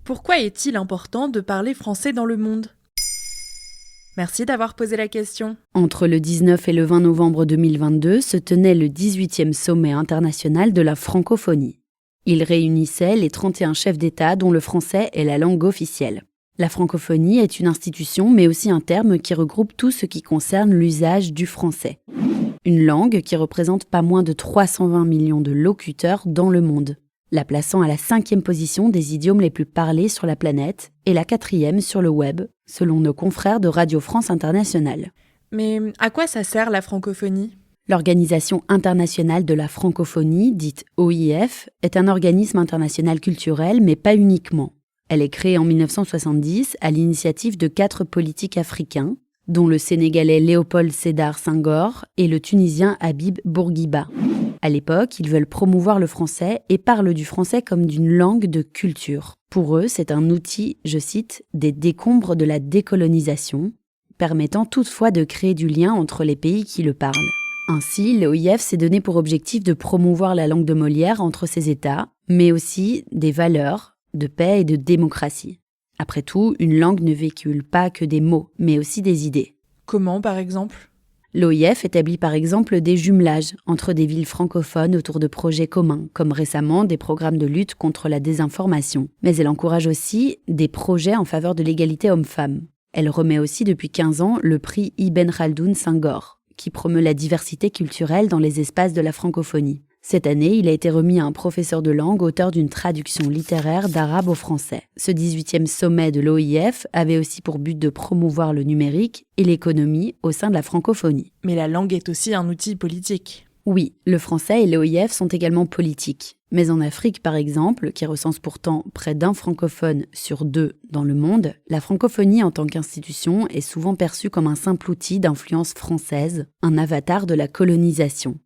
Pourquoi est-il important de parler français dans le monde ? Merci d'avoir posé la question. Entre le 19 et le 20 novembre 2022 se tenait le 18e sommet international de la francophonie. Il réunissait les 31 chefs d'État dont le français est la langue officielle. La francophonie est une institution mais aussi un terme qui regroupe tout ce qui concerne l'usage du français. Une langue qui représente pas moins de 320 millions de locuteurs dans le monde, la plaçant à la 5e position des idiomes les plus parlés sur la planète et la 4e sur le web, selon nos confrères de Radio France Internationale. Mais à quoi ça sert la francophonie ? L'Organisation internationale de la francophonie, dite OIF, est un organisme international culturel, mais pas uniquement. Elle est créée en 1970 à l'initiative de 4 politiques africains, dont le Sénégalais Léopold Sédar Senghor et le Tunisien Habib Bourguiba. À l'époque, ils veulent promouvoir le français et parlent du français comme d'une langue de culture. Pour eux, c'est un outil, je cite, « des décombres de la décolonisation », permettant toutefois de créer du lien entre les pays qui le parlent. Ainsi, l'OIF s'est donné pour objectif de promouvoir la langue de Molière entre ses États, mais aussi des valeurs de paix et de démocratie. Après tout, une langue ne véhicule pas que des mots, mais aussi des idées. Comment, par exemple ? L'OIF établit par exemple des jumelages entre des villes francophones autour de projets communs, comme récemment des programmes de lutte contre la désinformation. Mais elle encourage aussi des projets en faveur de l'égalité homme-femme. Elle remet aussi depuis 15 ans le prix Ibn Khaldoun Senghor, qui promeut la diversité culturelle dans les espaces de la francophonie. Cette année, il a été remis à un professeur de langue auteur d'une traduction littéraire d'arabe au français. Ce 18e sommet de l'OIF avait aussi pour but de promouvoir le numérique et l'économie au sein de la francophonie. Mais la langue est aussi un outil politique. Oui, le français et l'OIF sont également politiques. Mais en Afrique, par exemple, qui recense pourtant près d'un francophone sur 2 dans le monde, la francophonie en tant qu'institution est souvent perçue comme un simple outil d'influence française, un avatar de la colonisation.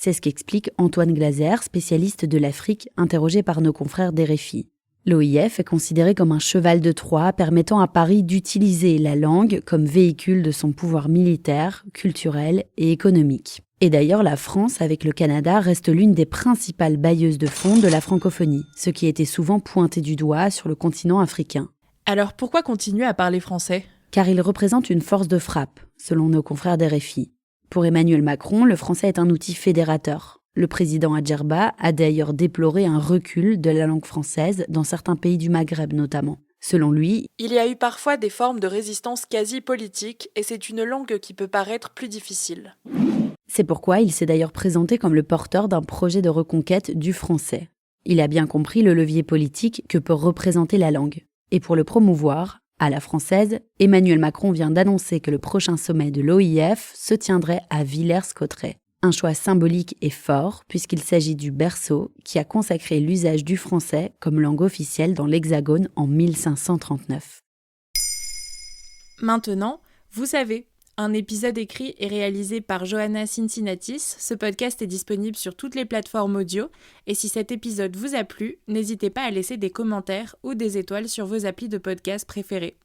C'est ce qu'explique Antoine Glaser, spécialiste de l'Afrique, interrogé par nos confrères d'RFI. L'OIF est considéré comme un cheval de Troie permettant à Paris d'utiliser la langue comme véhicule de son pouvoir militaire, culturel et économique. Et d'ailleurs, la France, avec le Canada, reste l'une des principales bailleuses de fonds de la francophonie, ce qui était souvent pointé du doigt sur le continent africain. Alors pourquoi continuer à parler français ? Car il représente une force de frappe, selon nos confrères d'RFI. Pour Emmanuel Macron, le français est un outil fédérateur. Le président à Djerba a d'ailleurs déploré un recul de la langue française dans certains pays du Maghreb notamment. Selon lui, il y a eu parfois des formes de résistance quasi politique et c'est une langue qui peut paraître plus difficile. C'est pourquoi il s'est d'ailleurs présenté comme le porteur d'un projet de reconquête du français. Il a bien compris le levier politique que peut représenter la langue. Et pour le promouvoir, à la française, Emmanuel Macron vient d'annoncer que le prochain sommet de l'OIF se tiendrait à Villers-Cotterêts. Un choix symbolique et fort puisqu'il s'agit du berceau qui a consacré l'usage du français comme langue officielle dans l'Hexagone en 1539. Maintenant, vous savez, un épisode écrit et réalisé par Johanna Cincinnatis. Ce podcast est disponible sur toutes les plateformes audio. Et si cet épisode vous a plu, n'hésitez pas à laisser des commentaires ou des étoiles sur vos applis de podcast préférés.